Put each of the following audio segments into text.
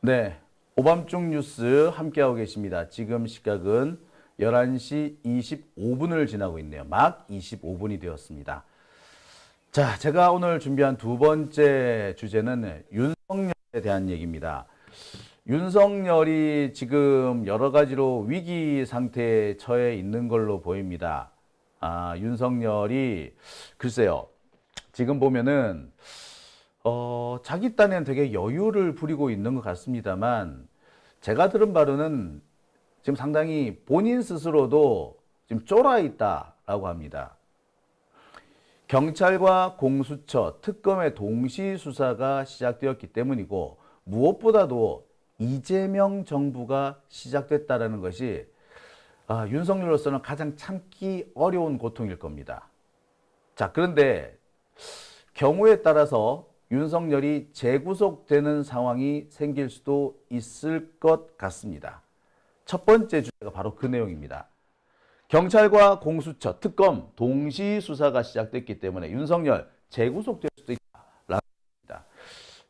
네, 오밤중 뉴스 함께하고 계십니다. 지금 시각은 11시 25분을 지나고 있네요. 막 25분이 되었습니다. 자, 제가 오늘 준비한 두 번째 주제는 윤석열에 대한 얘기입니다. 윤석열이 지금 여러 가지로 위기 상태에 처해 있는 걸로 보입니다. 윤석열이 글쎄요. 지금 보면은 자기 딴에는 되게 여유를 부리고 있는 것 같습니다만 제가 들은 바로는 지금 상당히 본인 스스로도 지금 쫄아 있다라고 합니다. 경찰과 공수처, 특검의 동시 수사가 시작되었기 때문이고 무엇보다도 이재명 정부가 시작됐다는 것이 윤석열로서는 가장 참기 어려운 고통일 겁니다. 자, 그런데 경우에 따라서 윤석열이 재구속되는 상황이 생길 수도 있을 것 같습니다. 첫 번째 주제가 바로 그 내용입니다. 경찰과 공수처, 특검 동시 수사가 시작됐기 때문에 윤석열 재구속될 수도 있다라고 합니다.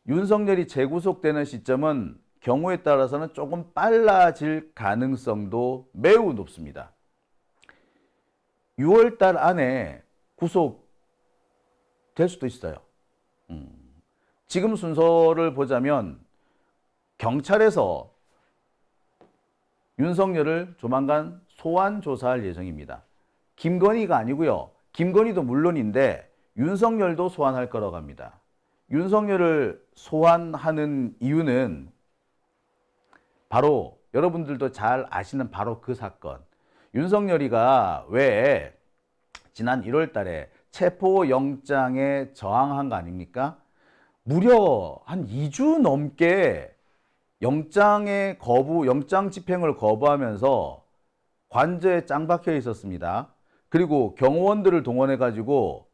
윤석열이 재구속되는 시점은 경우에 따라서는 조금 빨라질 가능성도 매우 높습니다. 6월 달 안에 구속될 수도 있어요. 지금 순서를 보자면 경찰에서 윤석열을 조만간 소환 조사할 예정입니다. 김건희가 아니고요. 김건희도 물론인데 윤석열도 소환할 거라고 합니다. 윤석열을 소환하는 이유는 바로 여러분들도 잘 아시는 바로 그 사건. 윤석열이가 왜 지난 1월 달에 체포영장에 저항한 거 아닙니까? 무려 한 2주 넘게 영장 집행을 거부하면서 관저에 짱 박혀 있었습니다. 그리고 경호원들을 동원해가지고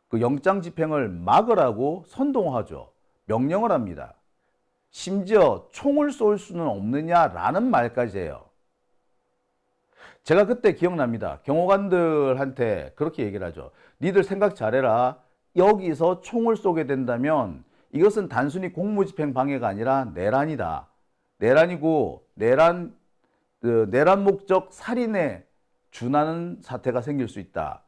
그 영장 집행을 막으라고 선동하죠. 명령을 합니다. 심지어 총을 쏠 수는 없느냐라는 말까지 해요. 제가 그때 기억납니다. 경호관들한테 그렇게 얘기를 하죠. 니들 생각 잘해라. 여기서 총을 쏘게 된다면 이것은 단순히 공무집행 방해가 아니라 내란이다. 내란이고 내란 목적 살인에 준하는 사태가 생길 수 있다.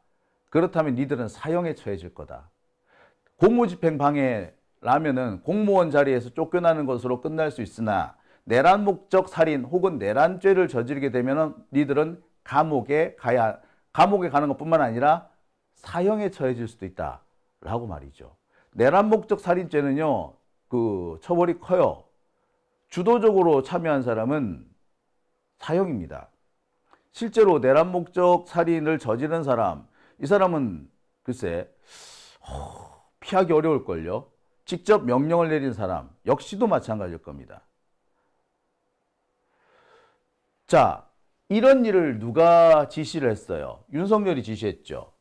그렇다면 니들은 사형에 처해질 거다. 공무집행 방해라면은 공무원 자리에서 쫓겨나는 것으로 끝날 수 있으나 내란 목적 살인 혹은 내란죄를 저지르게 되면은 니들은 감옥에 가는 것뿐만 아니라 사형에 처해질 수도 있다. 라고 말이죠. 내란 목적 살인죄는요, 그 처벌이 커요. 주도적으로 참여한 사람은 사형입니다. 실제로 내란 목적 살인을 저지른 사람, 이 사람은 글쎄 피하기 어려울걸요. 직접 명령을 내린 사람 역시도 마찬가지일 겁니다. 자, 이런 일을 누가 지시를 했어요? 윤석열이 지시했죠.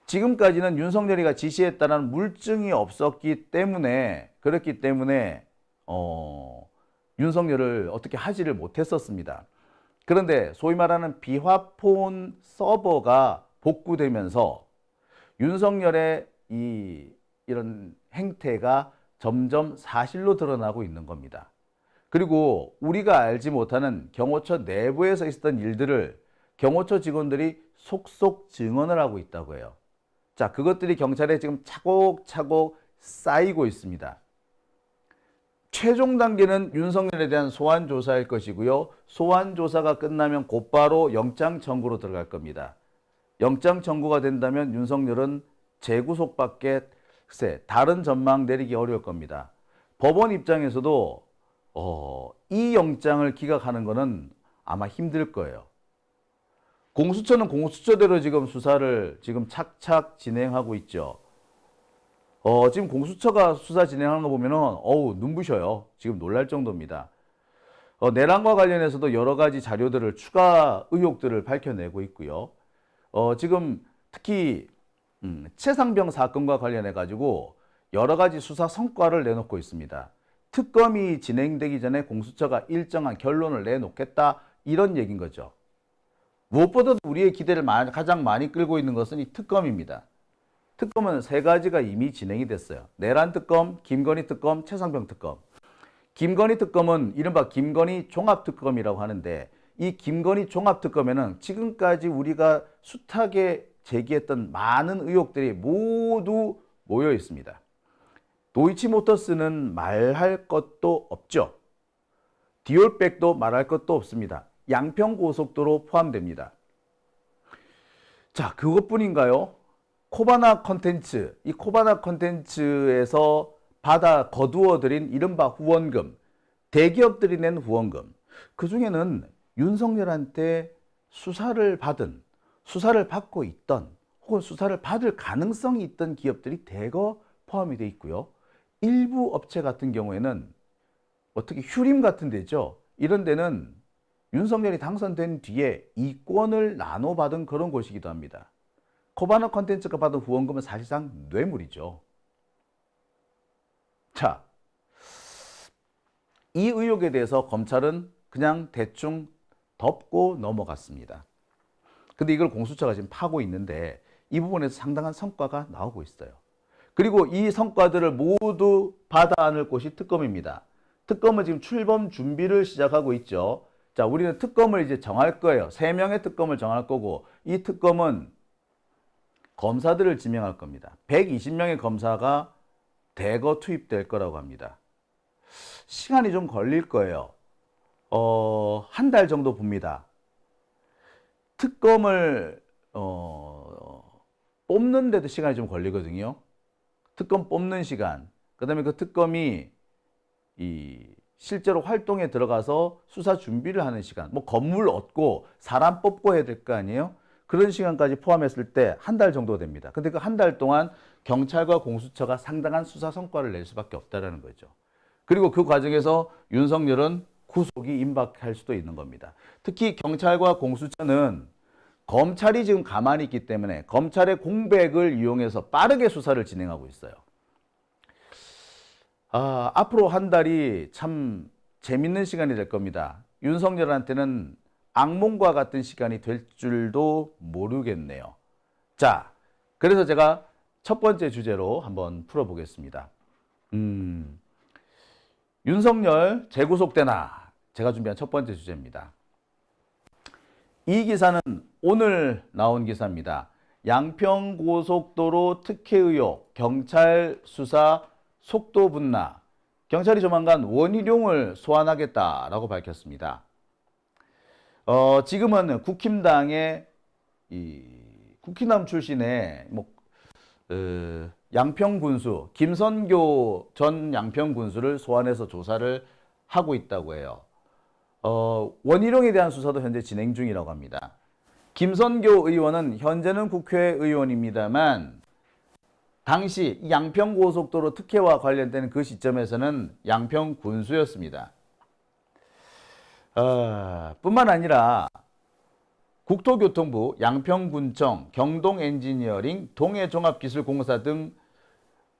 지금까지는 윤석열이가 지시했다는 물증이 없었기 때문에 그렇기 때문에 윤석열을 어떻게 하지를 못했었습니다. 그런데 소위 말하는 비화폰 서버가 복구되면서 윤석열의 이런 행태가 점점 사실로 드러나고 있는 겁니다. 그리고 우리가 알지 못하는 경호처 내부에서 있었던 일들을 경호처 직원들이 속속 증언을 하고 있다고 해요. 자, 그것들이 경찰에 지금 차곡차곡 쌓이고 있습니다. 최종 단계는 윤석열에 대한 소환 조사일 것이고요. 소환 조사가 끝나면 곧바로 영장 청구로 들어갈 겁니다. 영장 청구가 된다면 윤석열은 재구속밖에 글쎄 다른 전망 내리기 어려울 겁니다. 법원 입장에서도 이 영장을 기각하는 것은 아마 힘들 거예요. 공수처는 공수처대로 지금 수사를 지금 착착 진행하고 있죠. 지금 공수처가 수사 진행하는 거 보면은 눈부셔요. 지금 놀랄 정도입니다. 내란과 관련해서도 여러 가지 자료들을 추가 의혹들을 밝혀내고 있고요. 지금 특히 최상병 사건과 관련해 가지고 여러 가지 수사 성과를 내놓고 있습니다. 특검이 진행되기 전에 공수처가 일정한 결론을 내놓겠다 이런 얘기인 거죠. 무엇보다도 우리의 기대를 가장 많이 끌고 있는 것은 이 특검입니다. 특검은 세 가지가 이미 진행이 됐어요. 내란 특검, 김건희 특검, 최상병 특검. 김건희 특검은 이른바 김건희 종합특검이라고 하는데, 이 김건희 종합특검에는 지금까지 우리가 숱하게 제기했던 많은 의혹들이 모두 모여 있습니다. 도이치모터스는 말할 것도 없죠. 디올백도 말할 것도 없습니다. 양평고속도로 포함됩니다. 자, 그것뿐인가요? 코바나 컨텐츠, 이 코바나 컨텐츠에서 받아 거두어들인 이른바 후원금, 대기업들이 낸 후원금, 그 중에는 윤석열한테 수사를 받고 있던, 혹은 수사를 받을 가능성이 있던 기업들이 대거 포함이 되어 있고요. 일부 업체 같은 경우에는 어떻게 휴림 같은 데죠. 이런 데는 윤석열이 당선된 뒤에 이권을 나눠받은 그런 곳이기도 합니다. 코바나 컨텐츠가 받은 후원금은 사실상 뇌물이죠. 자, 이 의혹에 대해서 검찰은 그냥 대충 덮고 넘어갔습니다. 근데 이걸 공수처가 지금 파고 있는데 이 부분에서 상당한 성과가 나오고 있어요. 그리고 이 성과들을 모두 받아 안을 곳이 특검입니다. 특검은 지금 출범 준비를 시작하고 있죠. 자, 우리는 특검을 이제 정할 거예요. 3명의 특검을 정할 거고, 이 특검은 검사들을 지명할 겁니다. 120명의 검사가 대거 투입될 거라고 합니다. 시간이 좀 걸릴 거예요. 한 달 정도 봅니다. 특검을 뽑는데도 시간이 좀 걸리거든요. 특검 뽑는 시간, 그 다음에 그 특검이 실제로 활동에 들어가서 수사 준비를 하는 시간, 뭐 건물 얻고 사람 뽑고 해야 될 거 아니에요? 그런 시간까지 포함했을 때 한 달 정도 됩니다. 근데 그 한 달 동안 경찰과 공수처가 상당한 수사 성과를 낼 수밖에 없다는 거죠. 그리고 그 과정에서 윤석열은 구속이 임박할 수도 있는 겁니다. 특히 경찰과 공수처는 검찰이 지금 가만히 있기 때문에 검찰의 공백을 이용해서 빠르게 수사를 진행하고 있어요. 앞으로 한 달이 참 재밌는 시간이 될 겁니다. 윤석열한테는 악몽과 같은 시간이 될 줄도 모르겠네요. 자, 그래서 제가 첫 번째 주제로 한번 풀어보겠습니다. 윤석열 재구속되나? 제가 준비한 첫 번째 주제입니다. 이 기사는 오늘 나온 기사입니다. 양평고속도로 특혜 의혹, 경찰 수사 속도 분나. 경찰이 조만간 원희룡을 소환하겠다라고 밝혔습니다. 지금은 국힘당의 국힘당 출신의 양평군수 김선교 전 양평군수를 소환해서 조사를 하고 있다고 해요. 원희룡에 대한 수사도 현재 진행 중이라고 합니다. 김선교 의원은 현재는 국회의원입니다만 당시 양평고속도로 특혜와 관련된 그 시점에서는 양평군수였습니다. 뿐만 아니라 국토교통부, 양평군청, 경동엔지니어링, 동해종합기술공사 등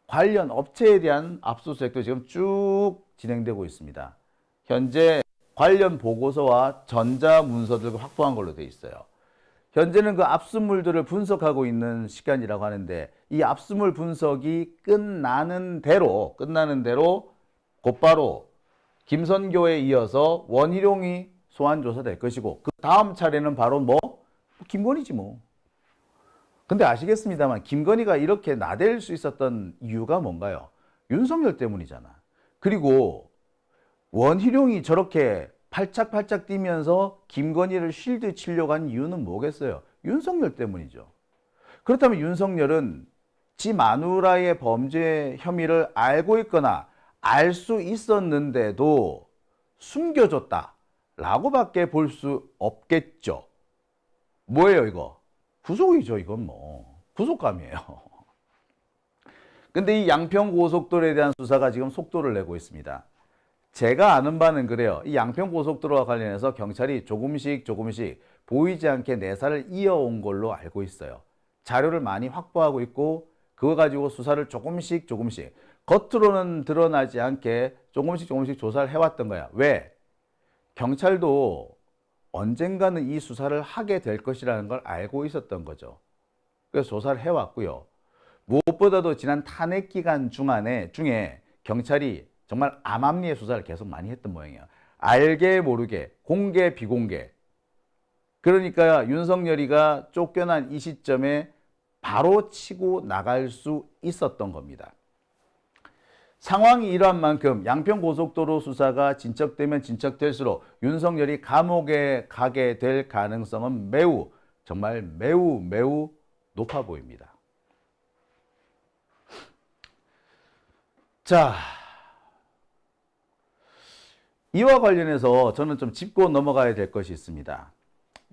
관련 업체에 대한 압수수색도 지금 쭉 진행되고 있습니다. 현재 관련 보고서와 전자문서들을 확보한 걸로 되어 있어요. 현재는 그 압수물들을 분석하고 있는 시간이라고 하는데, 이 압수물 분석이 끝나는 대로 곧바로 김선교에 이어서 원희룡이 소환 조사될 것이고, 그 다음 차례는 바로 김건희지 뭐. 근데 아시겠습니다만 김건희가 이렇게 나댈 수 있었던 이유가 뭔가요? 윤석열 때문이잖아. 그리고 원희룡이 저렇게 팔짝팔짝 뛰면서 김건희를 쉴드 치려고 한 이유는 뭐겠어요? 윤석열 때문이죠. 그렇다면 윤석열은 지 마누라의 범죄 혐의를 알고 있거나 알 수 있었는데도 숨겨줬다라고밖에 볼 수 없겠죠. 뭐예요 이거? 구속이죠. 이건 구속감이에요. 근데 이 양평고속도로에 대한 수사가 지금 속도를 내고 있습니다. 제가 아는 바는 그래요. 이 양평고속도로와 관련해서 경찰이 조금씩 보이지 않게 내사를 이어온 걸로 알고 있어요. 자료를 많이 확보하고 있고, 그거 가지고 수사를 조금씩 겉으로는 드러나지 않게 조금씩 조사를 해왔던 거야. 왜? 경찰도 언젠가는 이 수사를 하게 될 것이라는 걸 알고 있었던 거죠. 그래서 조사를 해왔고요. 무엇보다도 지난 탄핵 기간 중에 경찰이 정말 암암리의 수사를 계속 많이 했던 모양이에요. 알게 모르게, 공개 비공개. 그러니까 윤석열이가 쫓겨난 이 시점에 바로 치고 나갈 수 있었던 겁니다. 상황이 이러한 만큼 양평고속도로 수사가 진척되면 진척될수록 윤석열이 감옥에 가게 될 가능성은 정말 매우 높아 보입니다. 자, 이와 관련해서 저는 좀 짚고 넘어가야 될 것이 있습니다.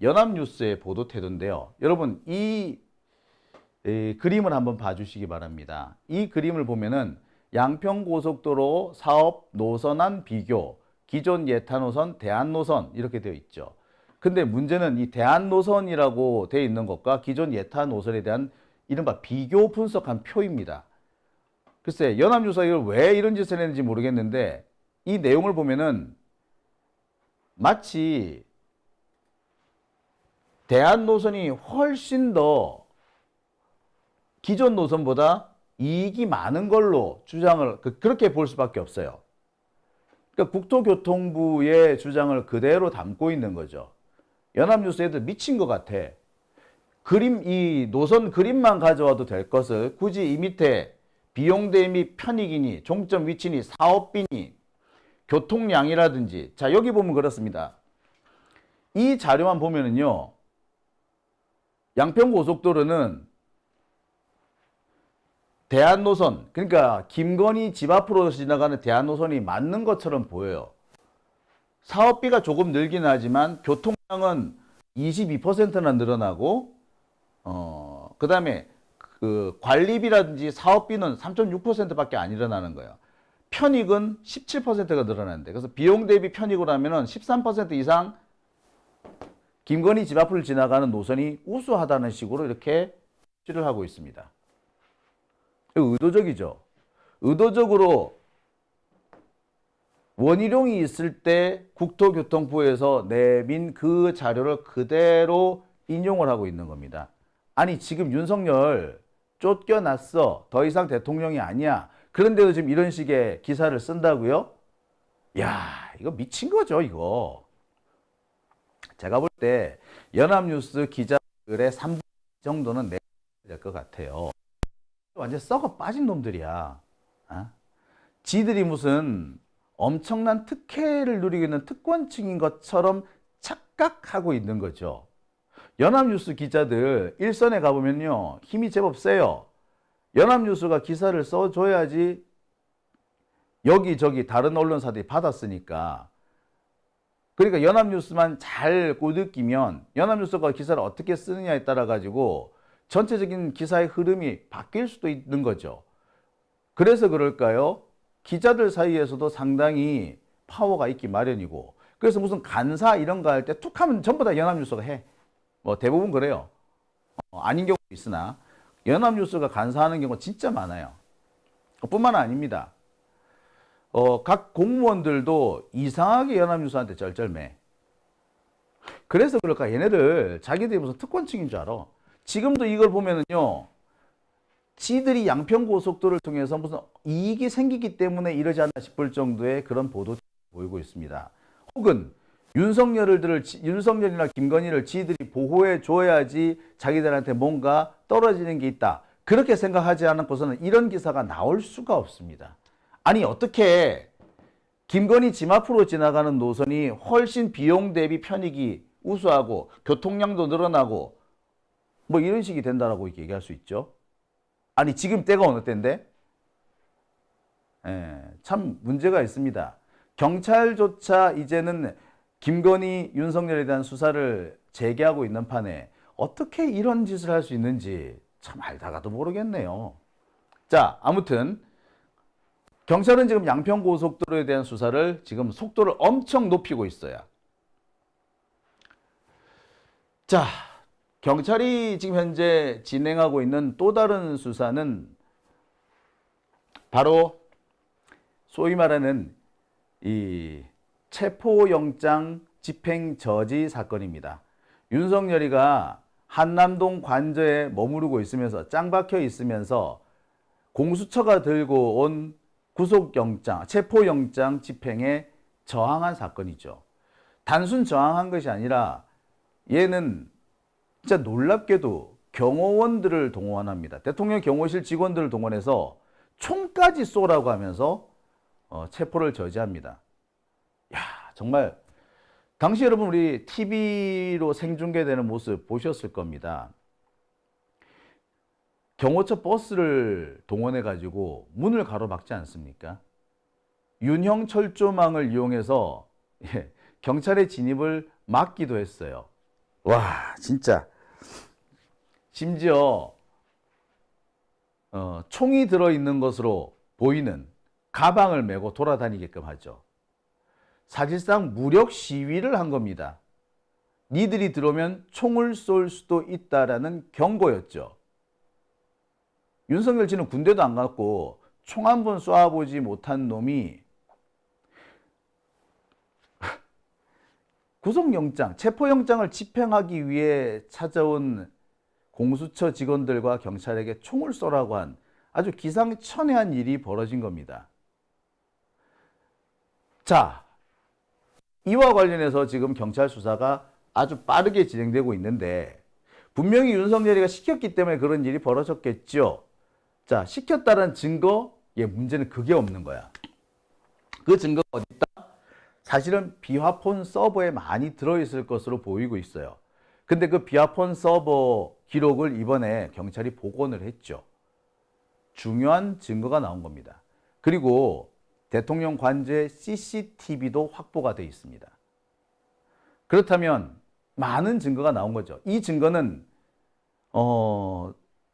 연합뉴스의 보도 태도인데요. 여러분, 이 그림을 한번 봐주시기 바랍니다. 이 그림을 보면은 양평고속도로 사업 노선안 비교, 기존 예타노선, 대한노선 이렇게 되어 있죠. 근데 문제는 이 대한노선이라고 되어 있는 것과 기존 예타노선에 대한 이른바 비교 분석한 표입니다. 글쎄, 연합뉴스가 이걸 왜 이런 짓을 했는지 모르겠는데 이 내용을 보면은 마치 대한노선이 훨씬 더 기존 노선보다 이익이 많은 걸로 주장을 그렇게 볼 수밖에 없어요. 그러니까 국토교통부의 주장을 그대로 담고 있는 거죠. 연합뉴스 애들 미친 것 같아. 이 노선 그림만 가져와도 될 것을 굳이 이 밑에 비용 대비 편익이니 종점 위치니 사업비니 교통량이라든지, 자 여기 보면 그렇습니다. 이 자료만 보면은요, 양평고속도로는 대한노선, 그러니까 김건희 집 앞으로 지나가는 대한노선이 맞는 것처럼 보여요. 사업비가 조금 늘긴 하지만 교통량은 22%나 늘어나고 그 다음에 그 관리비라든지 사업비는 3.6%밖에 안 일어나는 거예요. 편익은 17%가 늘어나는데, 그래서 비용 대비 편익으로 하면은 13% 이상 김건희 집 앞을 지나가는 노선이 우수하다는 식으로 이렇게 표시를 하고 있습니다. 의도적이죠. 의도적으로 원희룡이 있을 때 국토교통부에서 내민 그 자료를 그대로 인용을 하고 있는 겁니다. 아니 지금 윤석열 쫓겨났어. 더 이상 대통령이 아니야. 그런데도 지금 이런 식의 기사를 쓴다고요? 야, 이거 미친 거죠, 이거. 제가 볼 때 연합뉴스 기자들의 3분 정도는 내야 될 것 같아요. 완전 썩어 빠진 놈들이야. 지들이 무슨 엄청난 특혜를 누리고 있는 특권층인 것처럼 착각하고 있는 거죠. 연합뉴스 기자들 일선에 가보면요, 힘이 제법 세요. 연합뉴스가 기사를 써줘야지 여기저기 다른 언론사들이 받았으니까. 그러니까 연합뉴스만 잘 꼬드기면 연합뉴스가 기사를 어떻게 쓰느냐에 따라 가지고 전체적인 기사의 흐름이 바뀔 수도 있는 거죠. 그래서 그럴까요? 기자들 사이에서도 상당히 파워가 있기 마련이고, 그래서 무슨 간사 이런 거 할 때 툭 하면 전부 다 연합뉴스가 해. 뭐 대부분 그래요. 아닌 경우도 있으나 연합뉴스가 간사하는 경우가 진짜 많아요. 뿐만 아닙니다. 각 공무원들도 이상하게 연합뉴스한테 쩔쩔매. 그래서 그럴까? 얘네들 자기들이 무슨 특권층인 줄 알아. 지금도 이걸 보면은요, 지들이 양평고속도로를 통해서 무슨 이익이 생기기 때문에 이러지 않나 싶을 정도의 그런 보도가 보이고 있습니다. 혹은 윤석열이나 김건희를 지들이 보호해 줘야지 자기들한테 뭔가 떨어지는 게 있다. 그렇게 생각하지 않고서는 이런 기사가 나올 수가 없습니다. 아니 어떻게 김건희 집 앞으로 지나가는 노선이 훨씬 비용 대비 편익이 우수하고 교통량도 늘어나고 뭐 이런 식이 된다라고 얘기할 수 있죠. 아니 지금 때가 어느 때인데? 참 문제가 있습니다. 경찰조차 이제는 김건희, 윤석열에 대한 수사를 재개하고 있는 판에 어떻게 이런 짓을 할 수 있는지 참 알다가도 모르겠네요. 자, 아무튼 경찰은 지금 양평고속도로에 대한 수사를 지금 속도를 엄청 높이고 있어요. 자, 경찰이 지금 현재 진행하고 있는 또 다른 수사는 바로 소위 말하는 이 체포영장 집행 저지 사건입니다. 윤석열이가 한남동 관저에 머무르고 있으면서 짱 박혀 있으면서 공수처가 들고 온 구속영장, 체포영장 집행에 저항한 사건이죠. 단순 저항한 것이 아니라 얘는 진짜 놀랍게도 경호원들을 동원합니다. 대통령 경호실 직원들을 동원해서 총까지 쏘라고 하면서 체포를 저지합니다. 야, 정말 당시 여러분 우리 TV로 생중계되는 모습 보셨을 겁니다. 경호처 버스를 동원해 가지고 문을 가로막지 않습니까? 윤형 철조망을 이용해서 경찰의 진입을 막기도 했어요. 와, 진짜. 심지어 총이 들어있는 것으로 보이는 가방을 메고 돌아다니게끔 하죠. 사실상 무력 시위를 한 겁니다. 니들이 들어오면 총을 쏠 수도 있다라는 경고였죠. 윤석열 씨는 군대도 안 갔고 총 한 번 쏴보지 못한 놈이 구속영장, 체포영장을 집행하기 위해 찾아온 공수처 직원들과 경찰에게 총을 쏘라고 한 아주 기상천외한 일이 벌어진 겁니다. 자, 이와 관련해서 지금 경찰 수사가 아주 빠르게 진행되고 있는데 분명히 윤석열이가 시켰기 때문에 그런 일이 벌어졌겠죠. 자, 시켰다는 증거, 문제는 그게 없는 거야. 그 증거가 어디 있다? 사실은 비화폰 서버에 많이 들어있을 것으로 보이고 있어요. 근데 그 비화폰 서버 기록을 이번에 경찰이 복원을 했죠. 중요한 증거가 나온 겁니다. 그리고 대통령 관저에 CCTV도 확보가 되어 있습니다. 그렇다면 많은 증거가 나온 거죠. 이 증거는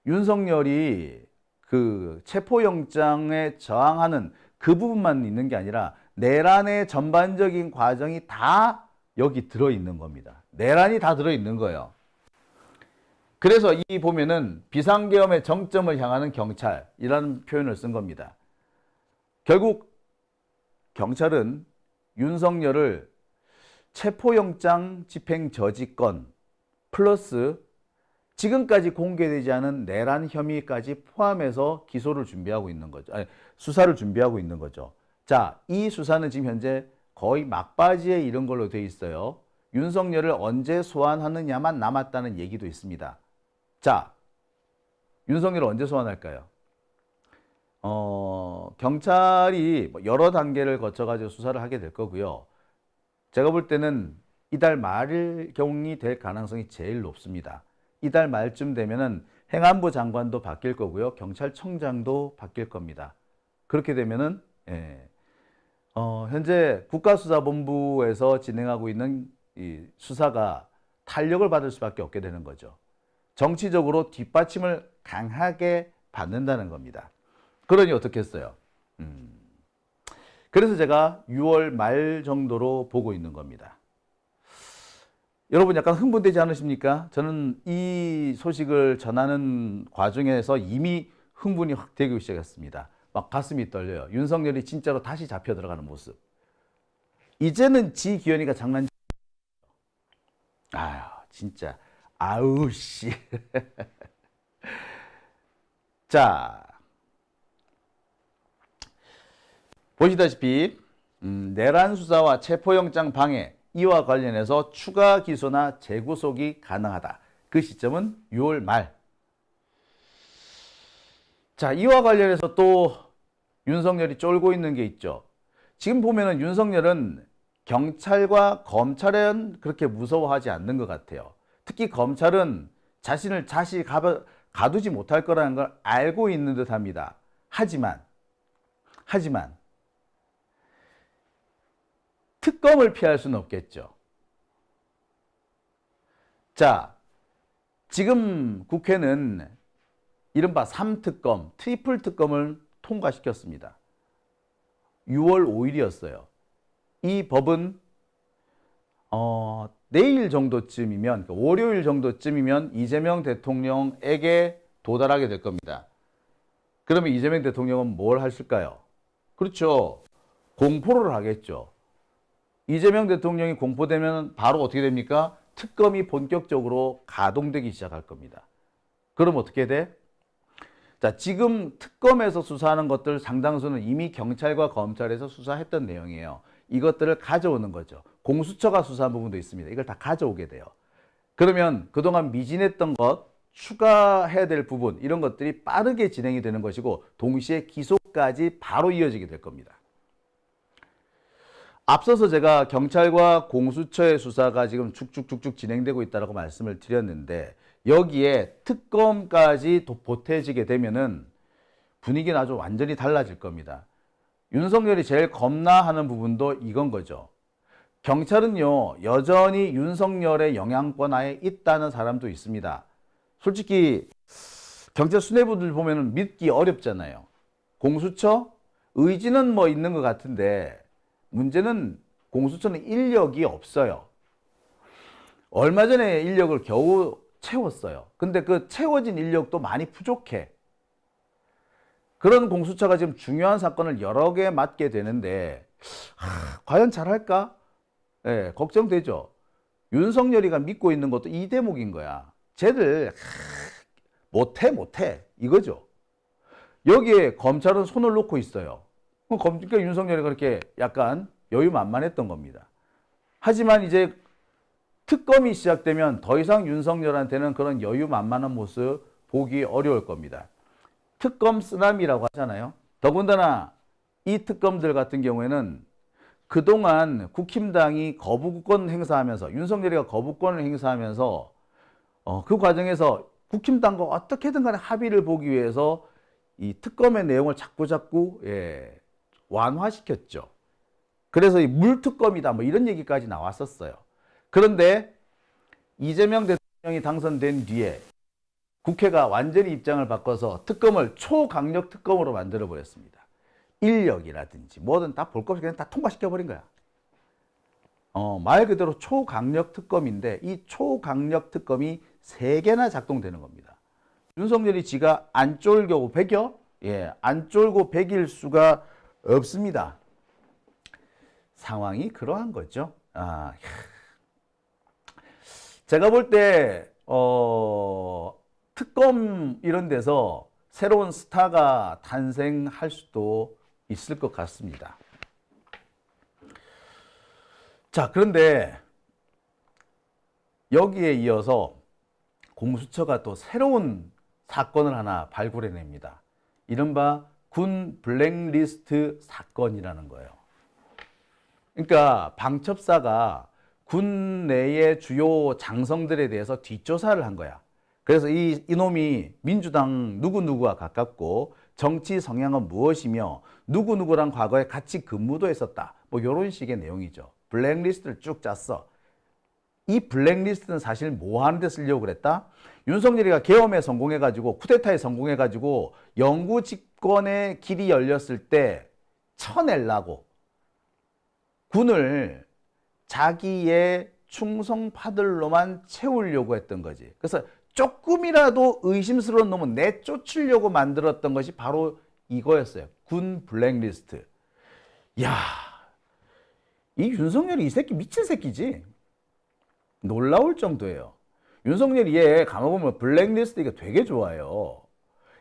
윤석열이 그 체포영장에 저항하는 그 부분만 있는 게 아니라 내란의 전반적인 과정이 다 여기 들어있는 겁니다. 내란이 다 들어있는 거예요. 그래서 이 보면은 비상계엄의 정점을 향하는 경찰이라는 표현을 쓴 겁니다. 결국 경찰은 윤석열을 체포영장 집행 저지건 플러스 지금까지 공개되지 않은 내란 혐의까지 포함해서 기소를 준비하고 있는 거죠. 아니, 수사를 준비하고 있는 거죠. 자, 이 수사는 지금 현재 거의 막바지에 이른 걸로 돼 있어요. 윤석열을 언제 소환하느냐만 남았다는 얘기도 있습니다. 자, 윤석열을 언제 소환할까요? 경찰이 여러 단계를 거쳐가지고 수사를 하게 될 거고요. 제가 볼 때는 이달 말경이 될 가능성이 제일 높습니다. 이달 말쯤 되면은 행안부 장관도 바뀔 거고요. 경찰청장도 바뀔 겁니다. 그렇게 되면은, 현재 국가수사본부에서 진행하고 있는 이 수사가 탄력을 받을 수밖에 없게 되는 거죠. 정치적으로 뒷받침을 강하게 받는다는 겁니다. 그러니 어떻게 했어요? 그래서 제가 6월 말 정도로 보고 있는 겁니다. 여러분 약간 흥분되지 않으십니까? 저는 이 소식을 전하는 과정에서 이미 흥분이 확 되기 시작했습니다. 막 가슴이 떨려요. 윤석열이 진짜로 다시 잡혀 들어가는 모습. 이제는 지기현이가 장난치. 아유, 진짜. 아우, 씨. 자. 보시다시피, 내란 수사와 체포영장 방해, 이와 관련해서 추가 기소나 재구속이 가능하다. 그 시점은 6월 말. 자, 이와 관련해서 또 윤석열이 쫄고 있는 게 있죠. 지금 보면은 윤석열은 경찰과 검찰은 그렇게 무서워하지 않는 것 같아요. 특히 검찰은 자신을 다시 가두지 못할 거라는 걸 알고 있는 듯 합니다. 하지만 특검을 피할 수는 없겠죠. 자, 지금 국회는 이른바 3특검, 트리플 특검을 통과시켰습니다. 6월 5일이었어요. 이 법은 내일 정도쯤이면, 월요일 정도쯤이면 이재명 대통령에게 도달하게 될 겁니다. 그러면 이재명 대통령은 뭘 하실까요? 그렇죠. 공포를 하겠죠. 이재명 대통령이 공포되면 바로 어떻게 됩니까? 특검이 본격적으로 가동되기 시작할 겁니다. 그럼 어떻게 돼? 자, 지금 특검에서 수사하는 것들 상당수는 이미 경찰과 검찰에서 수사했던 내용이에요. 이것들을 가져오는 거죠. 공수처가 수사한 부분도 있습니다. 이걸 다 가져오게 돼요. 그러면 그동안 미진했던 것, 추가해야 될 부분, 이런 것들이 빠르게 진행이 되는 것이고, 동시에 기소까지 바로 이어지게 될 겁니다. 앞서서 제가 경찰과 공수처의 수사가 지금 쭉쭉쭉쭉 진행되고 있다고 말씀을 드렸는데, 여기에 특검까지 보태지게 되면은 분위기는 아주 완전히 달라질 겁니다. 윤석열이 제일 겁나하는 부분도 이건 거죠. 경찰은요, 여전히 윤석열의 영향권 하에 있다는 사람도 있습니다. 솔직히 경찰 수뇌부들 보면은 믿기 어렵잖아요. 공수처? 의지는 뭐 있는 것 같은데, 문제는 공수처는 인력이 없어요. 얼마 전에 인력을 겨우 채웠어요. 근데 그 채워진 인력도 많이 부족해. 그런 공수처가 지금 중요한 사건을 여러 개 맡게 되는데, 과연 잘할까? 네, 걱정되죠. 윤석열이가 믿고 있는 것도 이 대목인 거야. 쟤들 못해 이거죠. 여기에 검찰은 손을 놓고 있어요. 그러니까 윤석열이 그렇게 약간 여유만만했던 겁니다. 하지만 이제 특검이 시작되면 더 이상 윤석열한테는 그런 여유만만한 모습 보기 어려울 겁니다. 특검 쓰나미라고 하잖아요. 더군다나 이 특검들 같은 경우에는 그동안 국힘당이 거부권 행사하면서, 윤석열이가 거부권을 행사하면서 그 과정에서 국힘당과 어떻게든 간에 합의를 보기 위해서 이 특검의 내용을 자꾸 완화시켰죠. 그래서 이 물특검이다 뭐 이런 얘기까지 나왔었어요. 그런데 이재명 대통령이 당선된 뒤에 국회가 완전히 입장을 바꿔서 특검을 초강력 특검으로 만들어 버렸습니다. 인력이라든지 뭐든 다 볼 것 없이 그냥 다 통과시켜 버린 거야. 말 그대로 초강력 특검인데, 이 초강력 특검이 3개나 작동되는 겁니다. 윤석열이 지가 안 쫄고 배겨? 예, 안 쫄고 배길 수가 없습니다. 상황이 그러한 거죠. 제가 볼 때 특검 이런 데서 새로운 스타가 탄생할 수도 있을 것 같습니다. 자, 그런데 여기에 이어서 공수처가 또 새로운 사건을 하나 발굴해냅니다. 이른바 군 블랙리스트 사건이라는 거예요. 그러니까 방첩사가 군 내의 주요 장성들에 대해서 뒷조사를 한 거야. 그래서 이놈이 민주당 누구누구와 가깝고 정치 성향은 무엇이며 누구누구랑 과거에 같이 근무도 했었다. 뭐 이런 식의 내용이죠. 블랙리스트를 쭉 짰어. 이 블랙리스트는 사실 뭐 하는 데 쓰려고 그랬다? 윤석열이가 계엄에 성공해가지고 쿠데타에 성공해가지고 영구 집권의 길이 열렸을 때 쳐내려고 군을 자기의 충성파들로만 채우려고 했던 거지. 그래서 조금이라도 의심스러운 놈은 내쫓으려고 만들었던 것이 바로 이거였어요. 군 블랙리스트. 야, 이 윤석열이 이 새끼 미친 새끼지. 놀라울 정도예요. 윤석열이 얘 가만보면 블랙리스트 이거 되게 좋아요.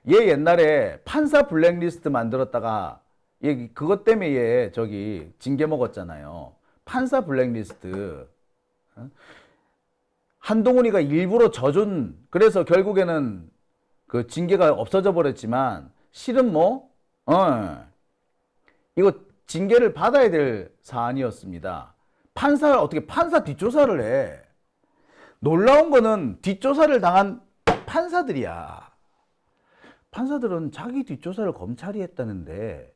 얘 옛날에 판사 블랙리스트 만들었다가 얘 그것 때문에 얘 저기 징계 먹었잖아요. 판사 블랙리스트. 한동훈이가 일부러 져준, 그래서 결국에는 그 징계가 없어져 버렸지만 실은 이거 징계를 받아야 될 사안이었습니다. 어떻게 판사 뒷조사를 해. 놀라운 거는 뒷조사를 당한 판사들이야. 판사들은 자기 뒷조사를 검찰이 했다는데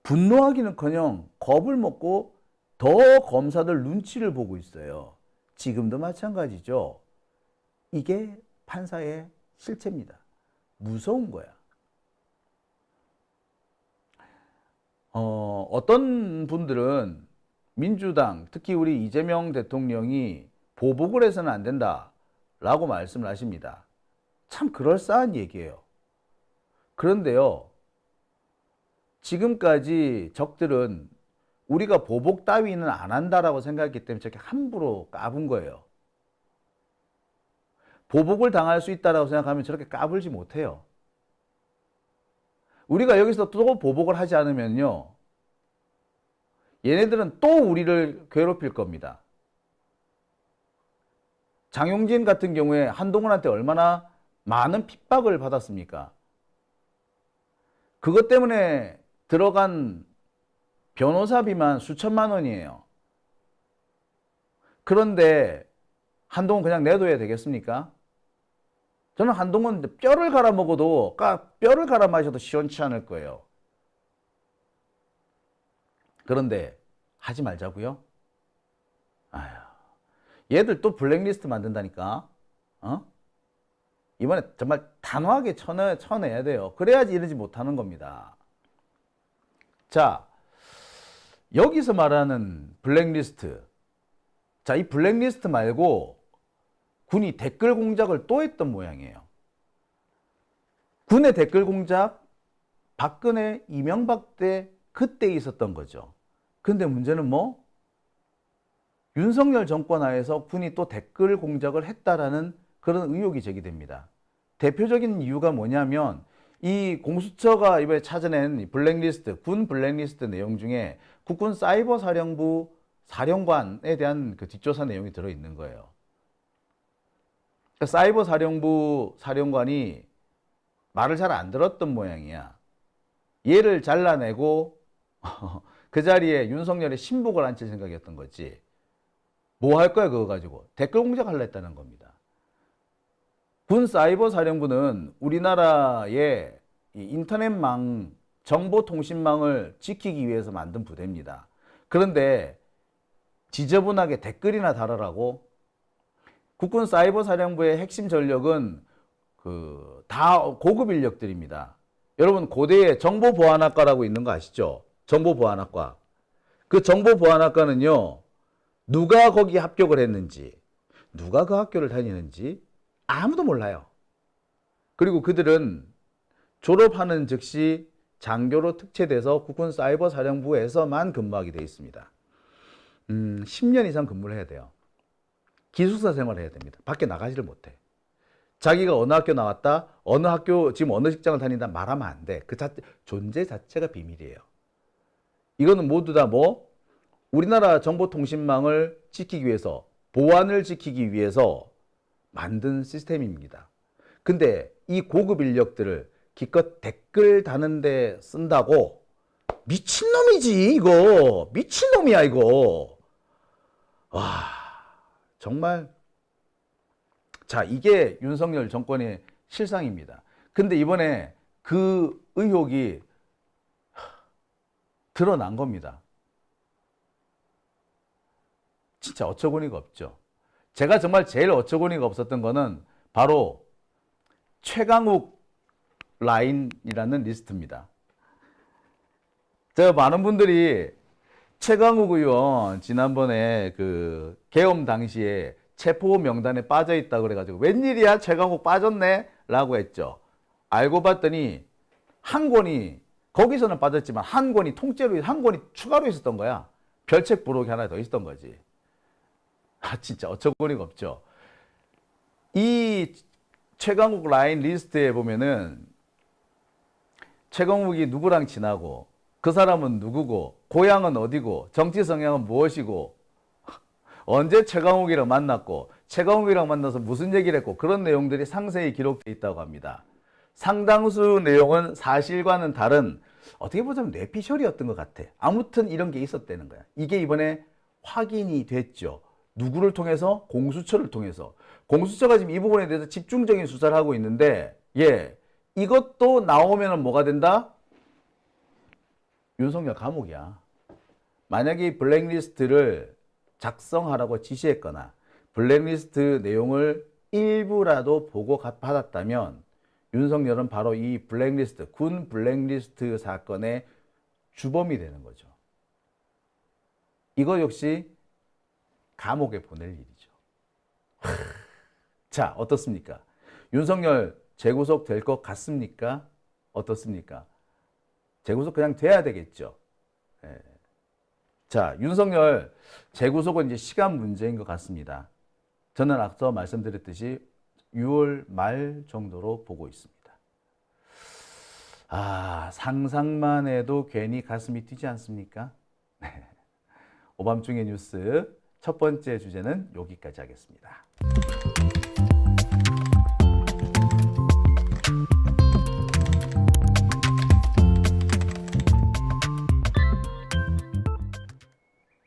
분노하기는커녕 겁을 먹고 더 검사들 눈치를 보고 있어요. 지금도 마찬가지죠. 이게 판사의 실체입니다. 무서운 거야. 어떤 분들은 민주당, 특히 우리 이재명 대통령이 보복을 해서는 안 된다라고 말씀을 하십니다. 참 그럴싸한 얘기예요. 그런데요, 지금까지 적들은 우리가 보복 따위는 안 한다라고 생각했기 때문에 저렇게 함부로 까분 거예요. 보복을 당할 수 있다라고 생각하면 저렇게 까불지 못해요. 우리가 여기서 또 보복을 하지 않으면요, 얘네들은 또 우리를 괴롭힐 겁니다. 장용진 같은 경우에 한동훈한테 얼마나 많은 핍박을 받았습니까? 그것 때문에 들어간 변호사비만 수천만 원이에요. 그런데 한동훈 그냥 내둬야 되겠습니까? 저는 한동훈 뼈를 갈아 먹어도, 뼈를 갈아 마셔도 시원치 않을 거예요. 그런데 하지 말자고요? 아휴, 얘들 또 블랙리스트 만든다니까. 어? 이번에 정말 단호하게 쳐내야 돼요. 그래야지 이러지 못하는 겁니다. 자, 여기서 말하는 블랙리스트. 자, 이 블랙리스트 말고 군이 댓글 공작을 또 했던 모양이에요. 군의 댓글 공작, 박근혜, 이명박 때 그때 있었던 거죠. 근데 문제는 뭐? 윤석열 정권 하에서 군이 또 댓글 공작을 했다라는 그런 의혹이 제기됩니다. 대표적인 이유가 뭐냐면 이 공수처가 이번에 찾아낸 블랙리스트, 군 블랙리스트 내용 중에 국군 사이버 사령부 사령관에 대한 그 뒷조사 내용이 들어있는 거예요. 그러니까 사이버 사령부 사령관이 말을 잘 안 들었던 모양이야. 얘를 잘라내고 그 자리에 윤석열의 신복을 앉힐 생각이었던 거지. 뭐 할 거야 그거 가지고. 댓글 공작하려 했다는 겁니다. 군 사이버 사령부는 우리나라의 인터넷망, 정보통신망을 지키기 위해서 만든 부대입니다. 그런데 지저분하게 댓글이나 달아라고? 국군 사이버 사령부의 핵심 전력은 다 고급 인력들입니다. 여러분 고대에 정보보안학과라고 있는 거 아시죠? 정보보안학과. 그 정보보안학과는요, 누가 거기 합격을 했는지, 누가 그 학교를 다니는지 아무도 몰라요. 그리고 그들은 졸업하는 즉시 장교로 특채돼서 국군 사이버 사령부에서만 근무하게 되어 있습니다. 10년 이상 근무를 해야 돼요. 기숙사 생활을 해야 됩니다. 밖에 나가지를 못해. 자기가 어느 학교 나왔다, 어느 학교, 지금 어느 직장을 다닌다 말하면 안 돼. 그 존재 자체가 비밀이에요. 이거는 모두 다 우리나라 정보통신망을 지키기 위해서, 보안을 지키기 위해서 만든 시스템입니다. 근데 이 고급 인력들을 기껏 댓글 다는데 쓴다고? 미친놈이지 이거. 미친놈이야 이거. 와, 정말. 자, 이게 윤석열 정권의 실상입니다. 근데 이번에 그 의혹이 드러난 겁니다. 진짜 어처구니가 없죠. 제가 정말 제일 어처구니가 없었던 거는 바로 최강욱 라인이라는 리스트입니다. 제가 많은 분들이 최강욱 의원 지난번에 그 계엄 당시에 체포 명단에 빠져 있다 그래가지고 웬일이야 최강욱 빠졌네 라고 했죠. 알고 봤더니 한 권이 거기서는 빠졌지만 한 권이 통째로 한 권이 추가로 있었던 거야. 별책 부록이 하나 더 있었던 거지. 아 진짜 어처구니가 없죠. 이 최강욱 라인 리스트에 보면은 최강욱이 누구랑 지나고 그 사람은 누구고 고향은 어디고 정치 성향은 무엇이고 언제 최강욱이랑 만났고 최강욱이랑 만나서 무슨 얘기를 했고 그런 내용들이 상세히 기록되어 있다고 합니다. 상당수 내용은 사실과는 다른 어떻게 보자면 뇌피셜이었던 것 같아. 아무튼 이런 게 있었다는 거야. 이게 이번에 확인이 됐죠. 누구를 통해서? 공수처를 통해서. 공수처가 지금 이 부분에 대해서 집중적인 수사를 하고 있는데 이것도 나오면 뭐가 된다? 윤석열 감옥이야. 만약에 이 블랙리스트를 작성하라고 지시했거나 블랙리스트 내용을 일부라도 보고 받았다면 윤석열은 바로 이 블랙리스트, 군 블랙리스트 사건의 주범이 되는 거죠. 이거 역시 감옥에 보낼 일이죠. 자, 어떻습니까? 윤석열 재구속 될 것 같습니까? 어떻습니까? 재구속 그냥 돼야 되겠죠. 자, 윤석열 재구속은 이제 시간 문제인 것 같습니다. 저는 앞서 말씀드렸듯이 6월 말 정도로 보고 있습니다. 상상만 해도 괜히 가슴이 뛰지 않습니까? 오밤중의 뉴스 첫 번째 주제는 여기까지 하겠습니다.